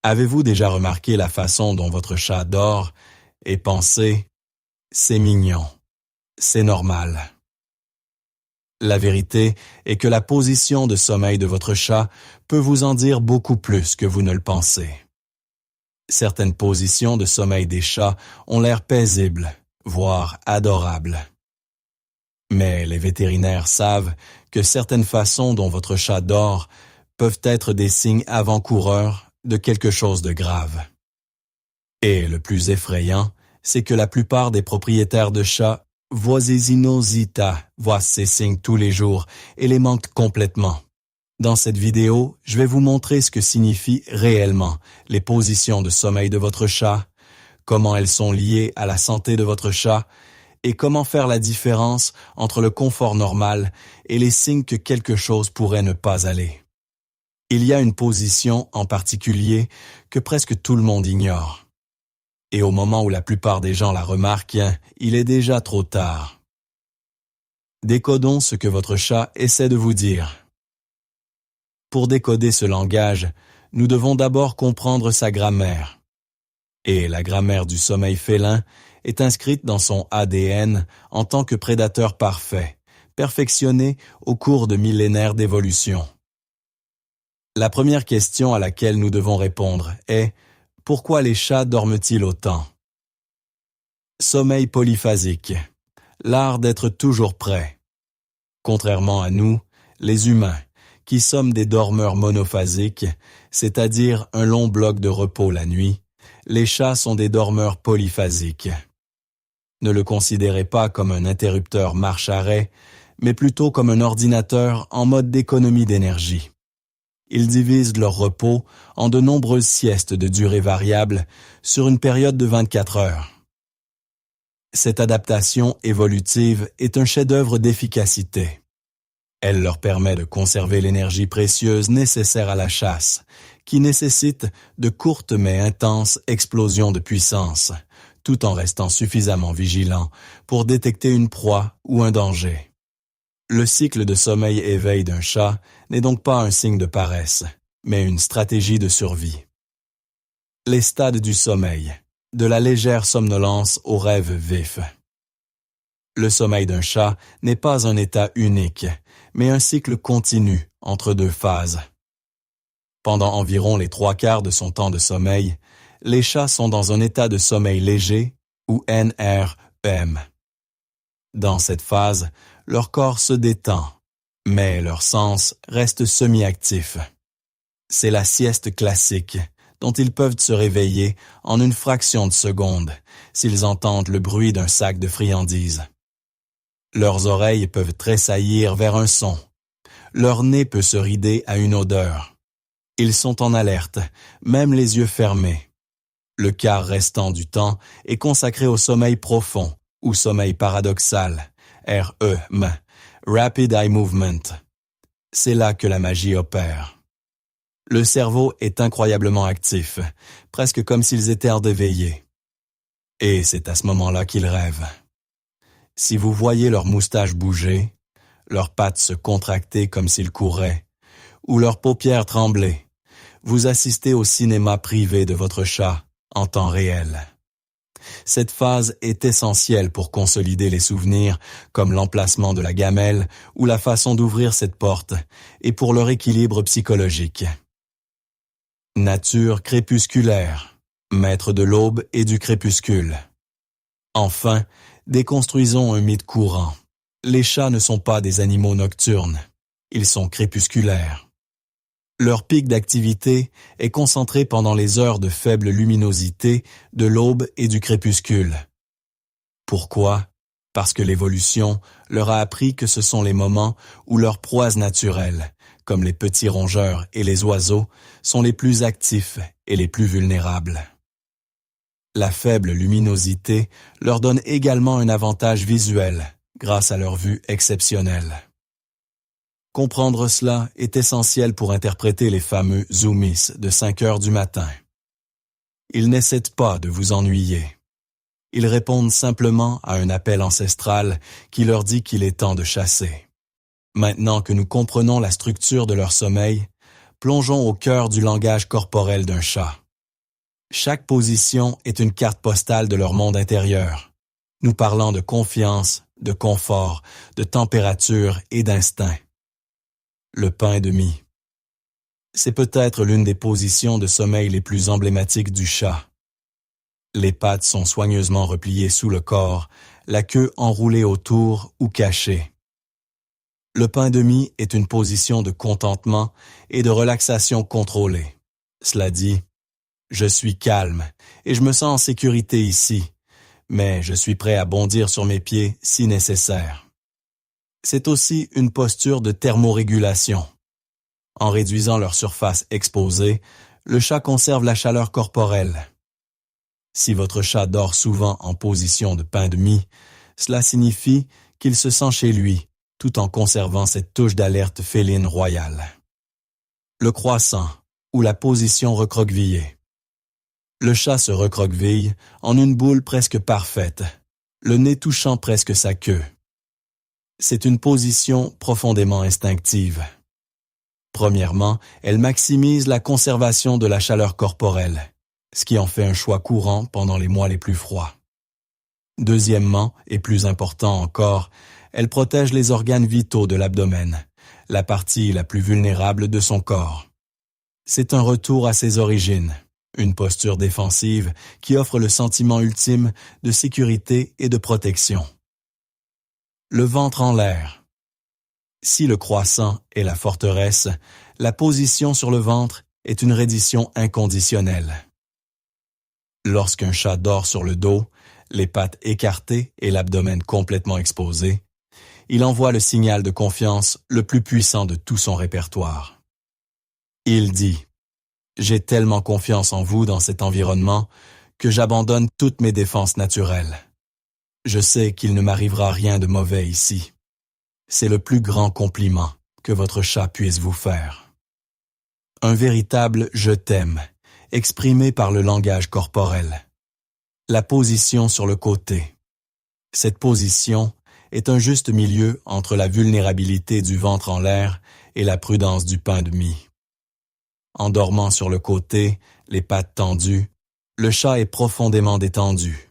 Avez-vous déjà remarqué la façon dont votre chat dort et pensé « c'est mignon, c'est normal ». La vérité est que la position de sommeil de votre chat peut vous en dire beaucoup plus que vous ne le pensez. Certaines positions de sommeil des chats ont l'air paisibles, voire adorables. Mais les vétérinaires savent que certaines façons dont votre chat dort peuvent être des signes avant-coureurs de quelque chose de grave. Et le plus effrayant, c'est que la plupart des propriétaires de chats voient ces signes tous les jours et les manquent complètement. Dans cette vidéo, je vais vous montrer ce que signifient réellement les positions de sommeil de votre chat, comment elles sont liées à la santé de votre chat et comment faire la différence entre le confort normal et les signes que quelque chose pourrait ne pas aller. Il y a une position en particulier que presque tout le monde ignore. Et au moment où la plupart des gens la remarquent, il est déjà trop tard. Décodons ce que votre chat essaie de vous dire. Pour décoder ce langage, nous devons d'abord comprendre sa grammaire. Et la grammaire du sommeil félin est inscrite dans son ADN en tant que prédateur parfait, perfectionné au cours de millénaires d'évolution. La première question à laquelle nous devons répondre est « Pourquoi les chats dorment-ils autant ?» Sommeil polyphasique, l'art d'être toujours prêt. Contrairement à nous, les humains, qui sommes des dormeurs monophasiques, c'est-à-dire un long bloc de repos la nuit, les chats sont des dormeurs polyphasiques. Ne le considérez pas comme un interrupteur marche-arrêt, mais plutôt comme un ordinateur en mode d'économie d'énergie. Ils divisent leur repos en de nombreuses siestes de durée variable sur une période de 24 heures. Cette adaptation évolutive est un chef-d'œuvre d'efficacité. Elle leur permet de conserver l'énergie précieuse nécessaire à la chasse, qui nécessite de courtes mais intenses explosions de puissance, tout en restant suffisamment vigilant pour détecter une proie ou un danger. Le cycle de sommeil-éveil d'un chat n'est donc pas un signe de paresse, mais une stratégie de survie. Les stades du sommeil, de la légère somnolence au rêve vif. Le sommeil d'un chat n'est pas un état unique, mais un cycle continu entre deux phases. Pendant environ les 3/4 de son temps de sommeil, les chats sont dans un état de sommeil léger ou NREM. Dans cette phase, leur corps se détend, mais leur sens reste semi-actif. C'est la sieste classique, dont ils peuvent se réveiller en une fraction de seconde s'ils entendent le bruit d'un sac de friandises. Leurs oreilles peuvent tressaillir vers un son. Leur nez peut se rider à une odeur. Ils sont en alerte, même les yeux fermés. Le quart restant du temps est consacré au sommeil profond ou sommeil paradoxal, REM, Rapid Eye Movement. C'est là que la magie opère. Le cerveau est incroyablement actif, presque comme s'ils étaient hors d'éveillé. Et c'est à ce moment-là qu'ils rêvent. Si vous voyez leurs moustaches bouger, leurs pattes se contracter comme s'ils couraient, ou leurs paupières trembler, vous assistez au cinéma privé de votre chat en temps réel. Cette phase est essentielle pour consolider les souvenirs, comme l'emplacement de la gamelle ou la façon d'ouvrir cette porte, et pour leur équilibre psychologique. Nature crépusculaire, maître de l'aube et du crépuscule. Enfin, déconstruisons un mythe courant. Les chats ne sont pas des animaux nocturnes, ils sont crépusculaires. Leur pic d'activité est concentré pendant les heures de faible luminosité de l'aube et du crépuscule. Pourquoi? Parce que l'évolution leur a appris que ce sont les moments où leurs proies naturelles, comme les petits rongeurs et les oiseaux, sont les plus actifs et les plus vulnérables. La faible luminosité leur donne également un avantage visuel grâce à leur vue exceptionnelle. Comprendre cela est essentiel pour interpréter les fameux zoomies de 5 heures du matin. Ils n'essaient pas de vous ennuyer. Ils répondent simplement à un appel ancestral qui leur dit qu'il est temps de chasser. Maintenant que nous comprenons la structure de leur sommeil, plongeons au cœur du langage corporel d'un chat. Chaque position est une carte postale de leur monde intérieur, nous parlant de confiance, de confort, de température et d'instinct. Le pain de mie. C'est peut-être l'une des positions de sommeil les plus emblématiques du chat. Les pattes sont soigneusement repliées sous le corps, la queue enroulée autour ou cachée. Le pain de mie est une position de contentement et de relaxation contrôlée. Cela dit, je suis calme et je me sens en sécurité ici, mais je suis prêt à bondir sur mes pieds si nécessaire. C'est aussi une posture de thermorégulation. En réduisant leur surface exposée, le chat conserve la chaleur corporelle. Si votre chat dort souvent en position de pain de mie, cela signifie qu'il se sent chez lui, tout en conservant cette touche d'alerte féline royale. Le croissant, ou la position recroquevillée. Le chat se recroqueville en une boule presque parfaite, le nez touchant presque sa queue. C'est une position profondément instinctive. Premièrement, elle maximise la conservation de la chaleur corporelle, ce qui en fait un choix courant pendant les mois les plus froids. Deuxièmement, et plus important encore, elle protège les organes vitaux de l'abdomen, la partie la plus vulnérable de son corps. C'est un retour à ses origines, une posture défensive qui offre le sentiment ultime de sécurité et de protection. Le ventre en l'air. Si le croissant est la forteresse, la position sur le ventre est une reddition inconditionnelle. Lorsqu'un chat dort sur le dos, les pattes écartées et l'abdomen complètement exposé, il envoie le signal de confiance le plus puissant de tout son répertoire. Il dit « J'ai tellement confiance en vous dans cet environnement que j'abandonne toutes mes défenses naturelles. Je sais qu'il ne m'arrivera rien de mauvais ici. C'est le plus grand compliment que votre chat puisse vous faire. » Un véritable « je t'aime » exprimé par le langage corporel. La position sur le côté. Cette position est un juste milieu entre la vulnérabilité du ventre en l'air et la prudence du pain de mie. En dormant sur le côté, les pattes tendues, le chat est profondément détendu.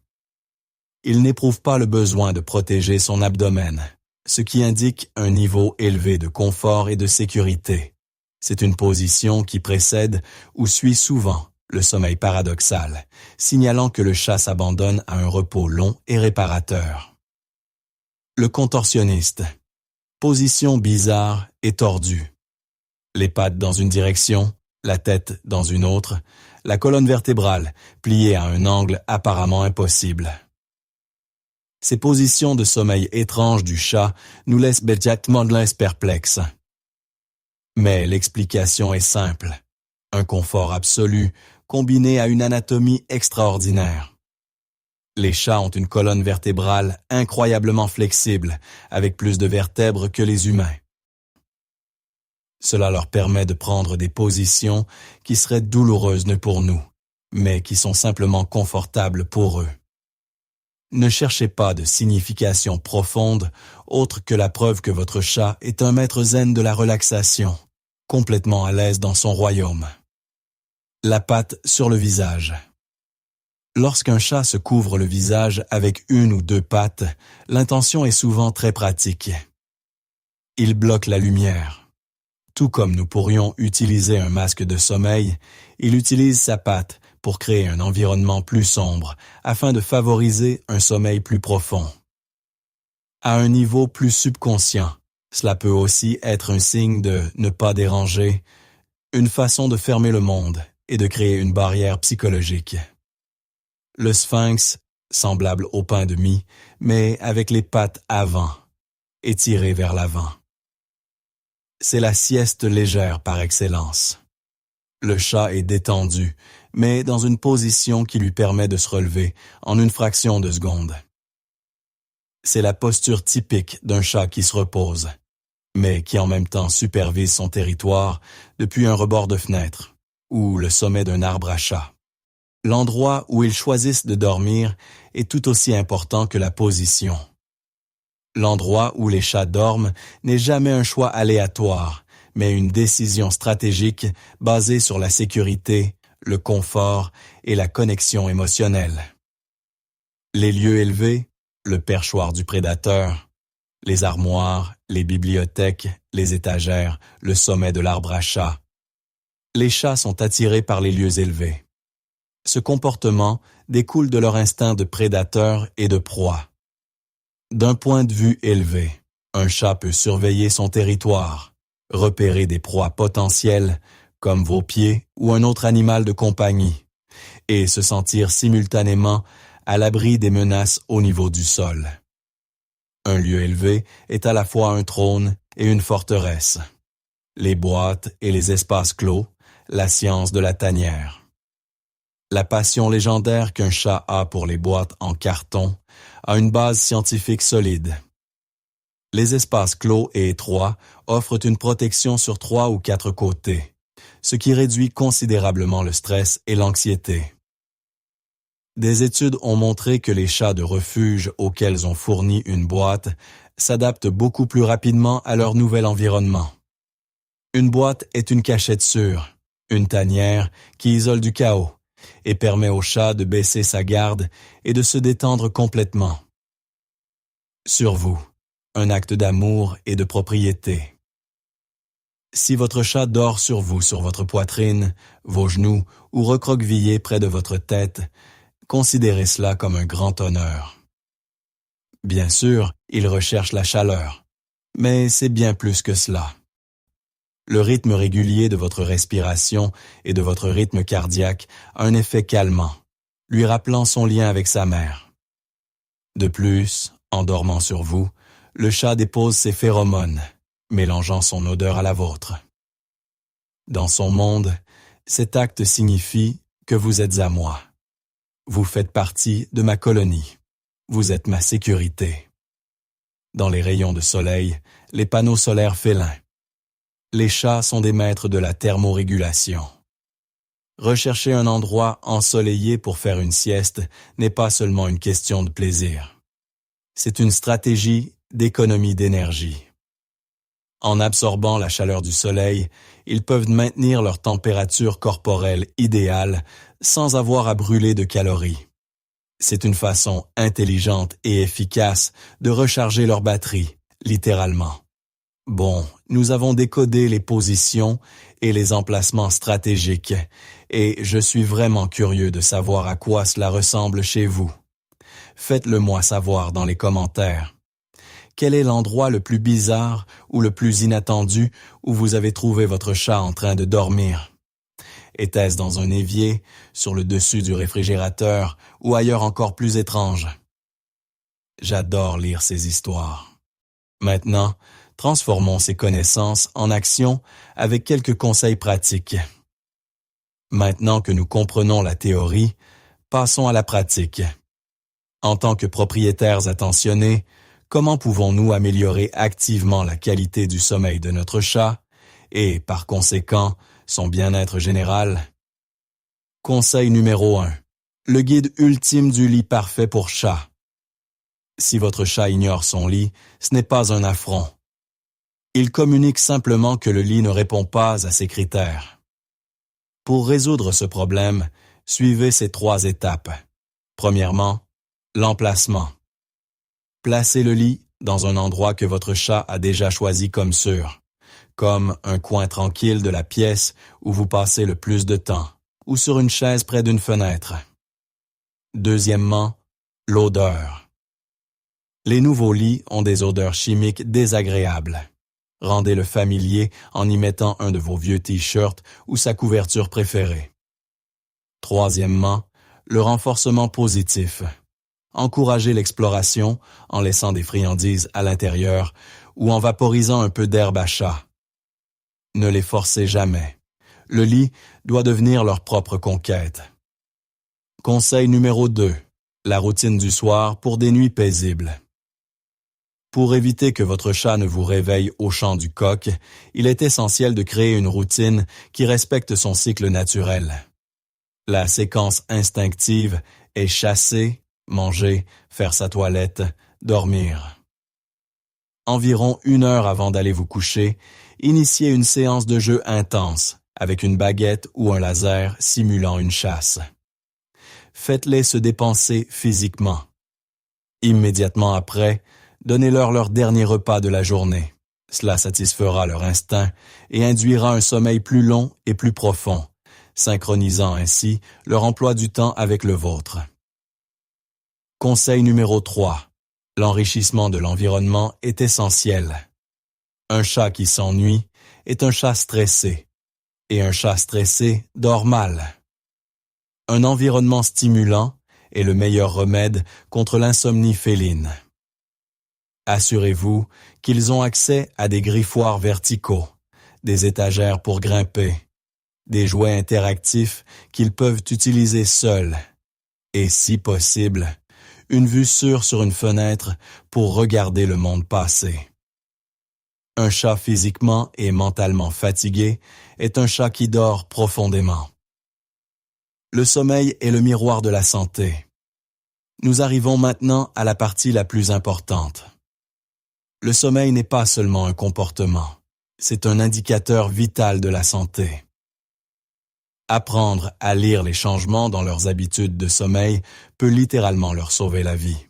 Il n'éprouve pas le besoin de protéger son abdomen, ce qui indique un niveau élevé de confort et de sécurité. C'est une position qui précède ou suit souvent le sommeil paradoxal, signalant que le chat s'abandonne à un repos long et réparateur. Le contorsionniste. Position bizarre et tordue. Les pattes dans une direction, la tête dans une autre, la colonne vertébrale pliée à un angle apparemment impossible. Ces positions de sommeil étranges du chat nous laissent bêtement perplexes. Mais l'explication est simple. Un confort absolu combiné à une anatomie extraordinaire. Les chats ont une colonne vertébrale incroyablement flexible, avec plus de vertèbres que les humains. Cela leur permet de prendre des positions qui seraient douloureuses pour nous, mais qui sont simplement confortables pour eux. Ne cherchez pas de signification profonde autre que la preuve que votre chat est un maître zen de la relaxation, complètement à l'aise dans son royaume. La patte sur le visage. Lorsqu'un chat se couvre le visage avec une ou deux pattes, l'intention est souvent très pratique. Il bloque la lumière. Tout comme nous pourrions utiliser un masque de sommeil, il utilise sa patte pour créer un environnement plus sombre afin de favoriser un sommeil plus profond. À un niveau plus subconscient, cela peut aussi être un signe de ne pas déranger, une façon de fermer le monde et de créer une barrière psychologique. Le sphinx, semblable au pain de mie, mais avec les pattes avant, étirées vers l'avant. C'est la sieste légère par excellence. Le chat est détendu, mais dans une position qui lui permet de se relever en une fraction de seconde. C'est la posture typique d'un chat qui se repose, mais qui en même temps supervise son territoire depuis un rebord de fenêtre ou le sommet d'un arbre à chat. L'endroit où ils choisissent de dormir est tout aussi important que la position. L'endroit où les chats dorment n'est jamais un choix aléatoire, mais une décision stratégique basée sur la sécurité, le confort et la connexion émotionnelle. Les lieux élevés, le perchoir du prédateur, les armoires, les bibliothèques, les étagères, le sommet de l'arbre à chat. Les chats sont attirés par les lieux élevés. Ce comportement découle de leur instinct de prédateur et de proie. D'un point de vue élevé, un chat peut surveiller son territoire, repérer des proies potentielles, comme vos pieds ou un autre animal de compagnie, et se sentir simultanément à l'abri des menaces au niveau du sol. Un lieu élevé est à la fois un trône et une forteresse. Les boîtes et les espaces clos, la science de la tanière. La passion légendaire qu'un chat a pour les boîtes en carton a une base scientifique solide. Les espaces clos et étroits offrent une protection sur 3 ou 4 côtés, ce qui réduit considérablement le stress et l'anxiété. Des études ont montré que les chats de refuge auxquels on fournit une boîte s'adaptent beaucoup plus rapidement à leur nouvel environnement. Une boîte est une cachette sûre, une tanière qui isole du chaos et permet au chat de baisser sa garde et de se détendre complètement. Sur vous, un acte d'amour et de propriété. Si votre chat dort sur vous, sur votre poitrine, vos genoux ou recroquevillé près de votre tête, considérez cela comme un grand honneur. Bien sûr, il recherche la chaleur, mais c'est bien plus que cela. Le rythme régulier de votre respiration et de votre rythme cardiaque a un effet calmant, lui rappelant son lien avec sa mère. De plus, en dormant sur vous, le chat dépose ses phéromones, mélangeant son odeur à la vôtre. Dans son monde, cet acte signifie que vous êtes à moi. Vous faites partie de ma colonie. Vous êtes ma sécurité. Dans les rayons de soleil, les panneaux solaires félins. Les chats sont des maîtres de la thermorégulation. Rechercher un endroit ensoleillé pour faire une sieste n'est pas seulement une question de plaisir. C'est une stratégie d'économie d'énergie. En absorbant la chaleur du soleil, ils peuvent maintenir leur température corporelle idéale sans avoir à brûler de calories. C'est une façon intelligente et efficace de recharger leur batterie, littéralement. Bon, nous avons décodé les positions et les emplacements stratégiques, et je suis vraiment curieux de savoir à quoi cela ressemble chez vous. Faites-le moi savoir dans les commentaires. Quel est l'endroit le plus bizarre ou le plus inattendu où vous avez trouvé votre chat en train de dormir? Était-ce dans un évier, sur le dessus du réfrigérateur ou ailleurs encore plus étrange? J'adore lire ces histoires. Maintenant, transformons ces connaissances en action avec quelques conseils pratiques. Maintenant que nous comprenons la théorie, passons à la pratique. En tant que propriétaires attentionnés, comment pouvons-nous améliorer activement la qualité du sommeil de notre chat et, par conséquent, son bien-être général? Conseil numéro 1. Le guide ultime du lit parfait pour chat. Si votre chat ignore son lit, ce n'est pas un affront. Il communique simplement que le lit ne répond pas à ses critères. Pour résoudre ce problème, suivez ces 3 étapes. Premièrement, l'emplacement. Placez le lit dans un endroit que votre chat a déjà choisi comme sûr, comme un coin tranquille de la pièce où vous passez le plus de temps, ou sur une chaise près d'une fenêtre. Deuxièmement, l'odeur. Les nouveaux lits ont des odeurs chimiques désagréables. Rendez-le familier en y mettant un de vos vieux t-shirts ou sa couverture préférée. Troisièmement, le renforcement positif. Encouragez l'exploration en laissant des friandises à l'intérieur ou en vaporisant un peu d'herbe à chat. Ne les forcez jamais. Le lit doit devenir leur propre conquête. Conseil numéro 2. La routine du soir pour des nuits paisibles. Pour éviter que votre chat ne vous réveille au chant du coq, il est essentiel de créer une routine qui respecte son cycle naturel. La séquence instinctive est chasser, manger, faire sa toilette, dormir. Environ 1 heure avant d'aller vous coucher, initiez une séance de jeu intense, avec une baguette ou un laser simulant une chasse. Faites-les se dépenser physiquement. Immédiatement après, donnez-leur leur dernier repas de la journée. Cela satisfera leur instinct et induira un sommeil plus long et plus profond, synchronisant ainsi leur emploi du temps avec le vôtre. Conseil numéro 3. L'enrichissement de l'environnement est essentiel. Un chat qui s'ennuie est un chat stressé, et un chat stressé dort mal. Un environnement stimulant est le meilleur remède contre l'insomnie féline. Assurez-vous qu'ils ont accès à des griffoirs verticaux, des étagères pour grimper, des jouets interactifs qu'ils peuvent utiliser seuls, et si possible, une vue sûre sur une fenêtre pour regarder le monde passer. Un chat physiquement et mentalement fatigué est un chat qui dort profondément. Le sommeil est le miroir de la santé. Nous arrivons maintenant à la partie la plus importante. Le sommeil n'est pas seulement un comportement, c'est un indicateur vital de la santé. Apprendre à lire les changements dans leurs habitudes de sommeil peut littéralement leur sauver la vie.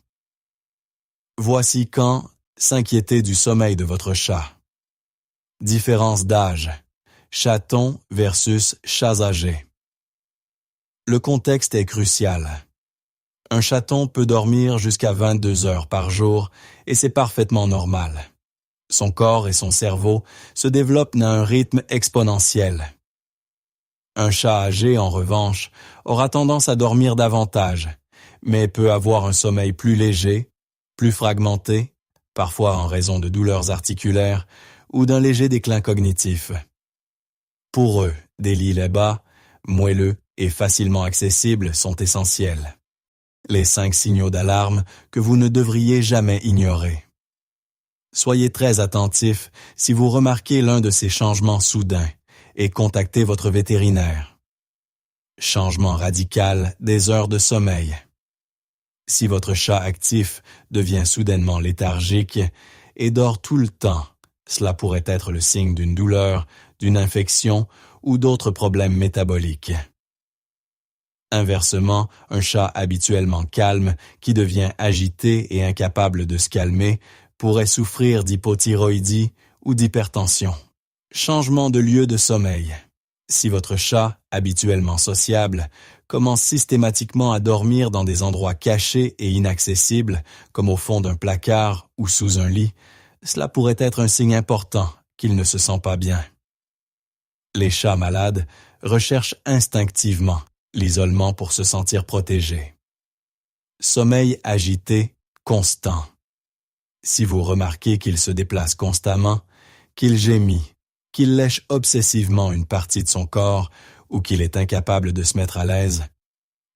Voici quand s'inquiéter du sommeil de votre chat. Différence d'âge. Chaton versus chats âgés. Le contexte est crucial. Un chaton peut dormir jusqu'à 22 heures par jour et c'est parfaitement normal. Son corps et son cerveau se développent à un rythme exponentiel. Un chat âgé, en revanche, aura tendance à dormir davantage, mais peut avoir un sommeil plus léger, plus fragmenté, parfois en raison de douleurs articulaires ou d'un léger déclin cognitif. Pour eux, des lits bas, moelleux et facilement accessibles sont essentiels. Les 5 signaux d'alarme que vous ne devriez jamais ignorer. Soyez très attentif si vous remarquez l'un de ces changements soudains et contactez votre vétérinaire. Changement radical des heures de sommeil. Si votre chat actif devient soudainement léthargique et dort tout le temps, cela pourrait être le signe d'une douleur, d'une infection ou d'autres problèmes métaboliques. Inversement, un chat habituellement calme qui devient agité et incapable de se calmer pourrait souffrir d'hypothyroïdie ou d'hypertension. Changement de lieu de sommeil. Si votre chat, habituellement sociable, commence systématiquement à dormir dans des endroits cachés et inaccessibles, comme au fond d'un placard ou sous un lit, cela pourrait être un signe important qu'il ne se sent pas bien. Les chats malades recherchent instinctivement l'isolement pour se sentir protégés. Sommeil agité, constant. Si vous remarquez qu'il se déplace constamment, qu'il gémit, qu'il lèche obsessivement une partie de son corps ou qu'il est incapable de se mettre à l'aise,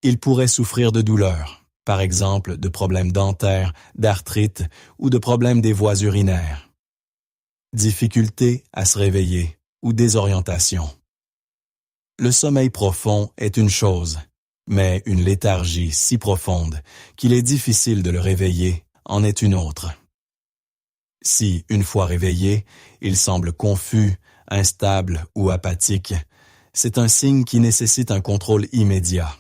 il pourrait souffrir de douleurs, par exemple de problèmes dentaires, d'arthrite ou de problèmes des voies urinaires. Difficulté à se réveiller ou désorientation. Le sommeil profond est une chose, mais une léthargie si profonde qu'il est difficile de le réveiller en est une autre. Si, une fois réveillé, il semble confus, instable ou apathique, c'est un signe qui nécessite un contrôle immédiat.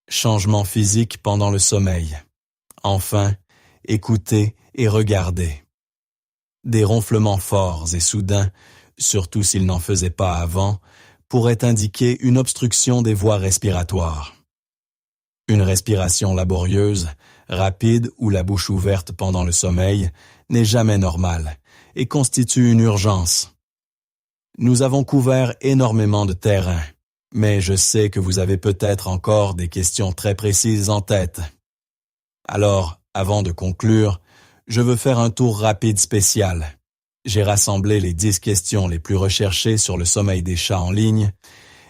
Changement physique pendant le sommeil. Enfin, écoutez et regardez. Des ronflements forts et soudains, surtout s'ils n'en faisaient pas avant, pourraient indiquer une obstruction des voies respiratoires. Une respiration laborieuse, rapide ou la bouche ouverte pendant le sommeil n'est jamais normale et constitue une urgence. Nous avons couvert énormément de terrain, mais je sais que vous avez peut-être encore des questions très précises en tête. Alors, avant de conclure, je veux faire un tour rapide spécial. J'ai rassemblé les 10 questions les plus recherchées sur le sommeil des chats en ligne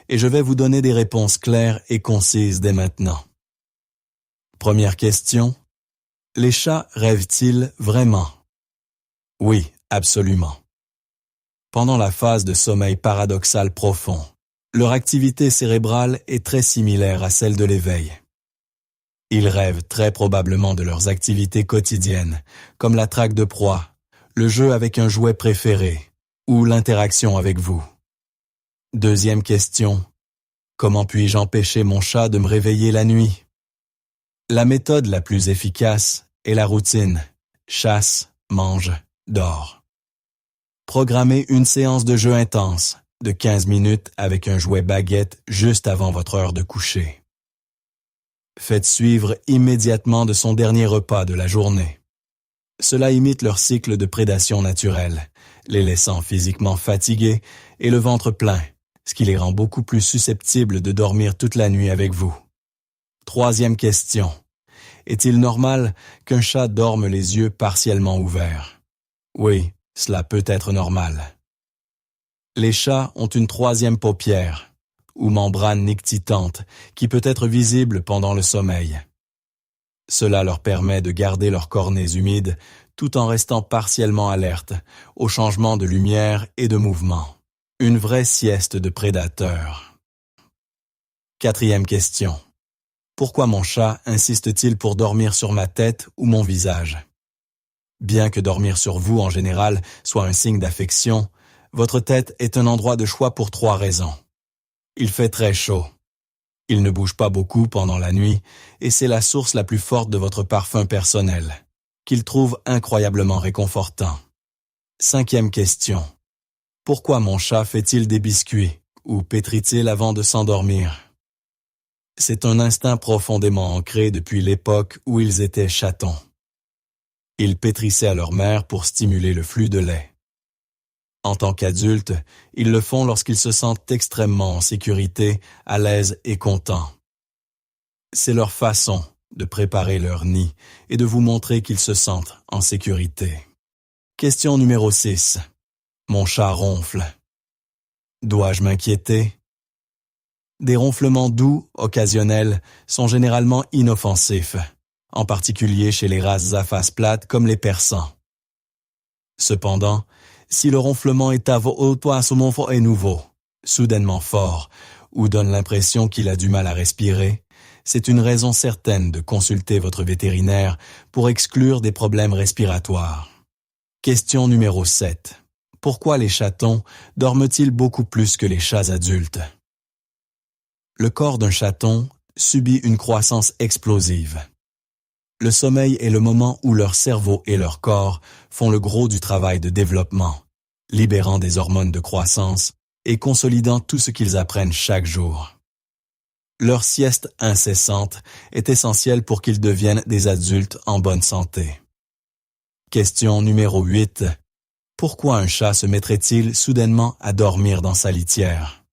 et je vais vous donner des réponses claires et concises dès maintenant. Première question. Les chats rêvent-ils vraiment? Oui, absolument. Pendant la phase de sommeil paradoxal profond, leur activité cérébrale est très similaire à celle de l'éveil. Ils rêvent très probablement de leurs activités quotidiennes, comme la traque de proie, le jeu avec un jouet préféré ou l'interaction avec vous. Deuxième question. Comment puis-je empêcher mon chat de me réveiller la nuit? La méthode la plus efficace est la routine. Chasse, mange, dors. Programmez une séance de jeu intense de 15 minutes avec un jouet baguette juste avant votre heure de coucher. Faites suivre immédiatement de son dernier repas de la journée. Cela imite leur cycle de prédation naturelle, les laissant physiquement fatigués et le ventre plein, ce qui les rend beaucoup plus susceptibles de dormir toute la nuit avec vous. Troisième question. Est-il normal qu'un chat dorme les yeux partiellement ouverts? Oui, cela peut être normal. Les chats ont une troisième paupière, ou membrane nictitante, qui peut être visible pendant le sommeil. Cela leur permet de garder leurs cornets humides tout en restant partiellement alertes aux changements de lumière et de mouvement. Une vraie sieste de prédateur. Quatrième question. Pourquoi mon chat insiste-t-il pour dormir sur ma tête ou mon visage? Bien que dormir sur vous en général soit un signe d'affection, votre tête est un endroit de choix pour 3 raisons. Il fait très chaud. Il ne bouge pas beaucoup pendant la nuit et c'est la source la plus forte de votre parfum personnel, qu'il trouve incroyablement réconfortant. Cinquième question. Pourquoi mon chat fait-il des biscuits ou pétrit-il avant de s'endormir? C'est un instinct profondément ancré depuis l'époque où ils étaient chatons. Ils pétrissaient à leur mère pour stimuler le flux de lait. En tant qu'adultes, ils le font lorsqu'ils se sentent extrêmement en sécurité, à l'aise et contents. C'est leur façon de préparer leur nid et de vous montrer qu'ils se sentent en sécurité. Question numéro 6. Mon chat ronfle. Dois-je m'inquiéter? Des ronflements doux, occasionnels, sont généralement inoffensifs, en particulier chez les races à face plate comme les persans. Cependant, si le ronflement est est nouveau, soudainement fort, ou donne l'impression qu'il a du mal à respirer, c'est une raison certaine de consulter votre vétérinaire pour exclure des problèmes respiratoires. Question numéro 7. Pourquoi les chatons dorment-ils beaucoup plus que les chats adultes? Le corps d'un chaton subit une croissance explosive. Le sommeil est le moment où leur cerveau et leur corps font le gros du travail de développement, libérant des hormones de croissance et consolidant tout ce qu'ils apprennent chaque jour. Leur sieste incessante est essentielle pour qu'ils deviennent des adultes en bonne santé. Question numéro 8. Pourquoi un chat se mettrait-il soudainement à dormir dans sa litière?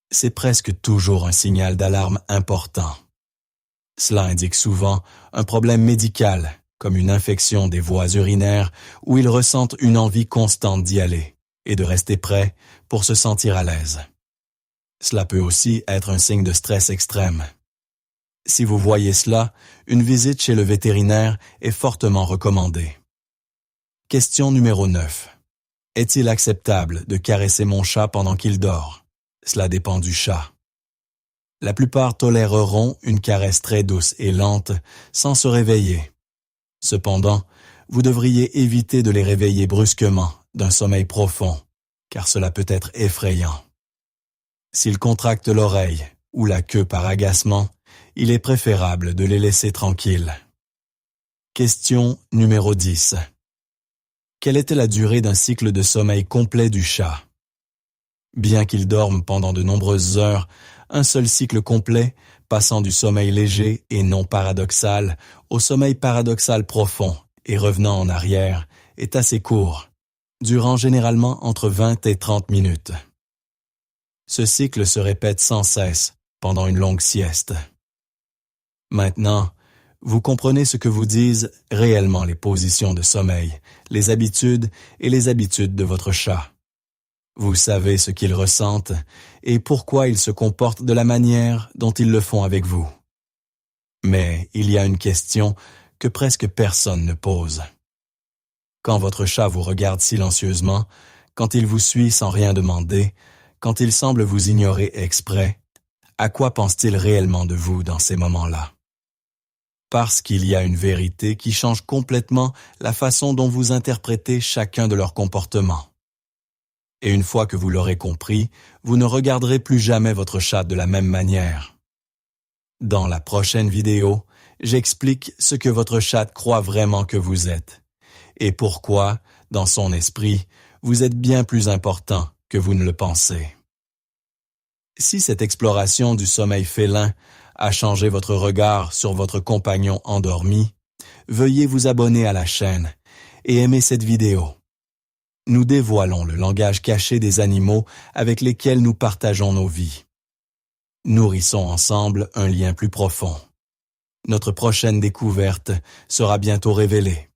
C'est presque toujours un signal d'alarme important. Cela indique souvent un problème médical, comme une infection des voies urinaires, où ils ressentent une envie constante d'y aller et de rester prêts pour se sentir à l'aise. Cela peut aussi être un signe de stress extrême. Si vous voyez cela, une visite chez le vétérinaire est fortement recommandée. Question numéro 9. Est-il acceptable de caresser mon chat pendant qu'il dort? Cela dépend du chat. La plupart toléreront une caresse très douce et lente sans se réveiller. Cependant, vous devriez éviter de les réveiller brusquement d'un sommeil profond, car cela peut être effrayant. S'ils contractent l'oreille ou la queue par agacement, il est préférable de les laisser tranquilles. Question numéro 10. Quelle était la durée d'un cycle de sommeil complet du chat? Bien qu'il dorme pendant de nombreuses heures, un seul cycle complet, passant du sommeil léger et non paradoxal au sommeil paradoxal profond et revenant en arrière, est assez court, durant généralement entre 20 et 30 minutes. Ce cycle se répète sans cesse pendant une longue sieste. Maintenant, vous comprenez ce que vous disent réellement les positions de sommeil, les habitudes et les habitudes de votre chat. Vous savez ce qu'ils ressentent et pourquoi ils se comportent de la manière dont ils le font avec vous. Mais il y a une question que presque personne ne pose. Quand votre chat vous regarde silencieusement, quand il vous suit sans rien demander, quand il semble vous ignorer exprès, à quoi pense-t-il réellement de vous dans ces moments-là? Parce qu'il y a une vérité qui change complètement la façon dont vous interprétez chacun de leurs comportements. Et une fois que vous l'aurez compris, vous ne regarderez plus jamais votre chat de la même manière. Dans la prochaine vidéo, j'explique ce que votre chat croit vraiment que vous êtes et pourquoi, dans son esprit, vous êtes bien plus important que vous ne le pensez. Si cette exploration du sommeil félin a changé votre regard sur votre compagnon endormi, veuillez vous abonner à la chaîne et aimer cette vidéo. Nous dévoilons le langage caché des animaux avec lesquels nous partageons nos vies. Nourrissons ensemble un lien plus profond. Notre prochaine découverte sera bientôt révélée.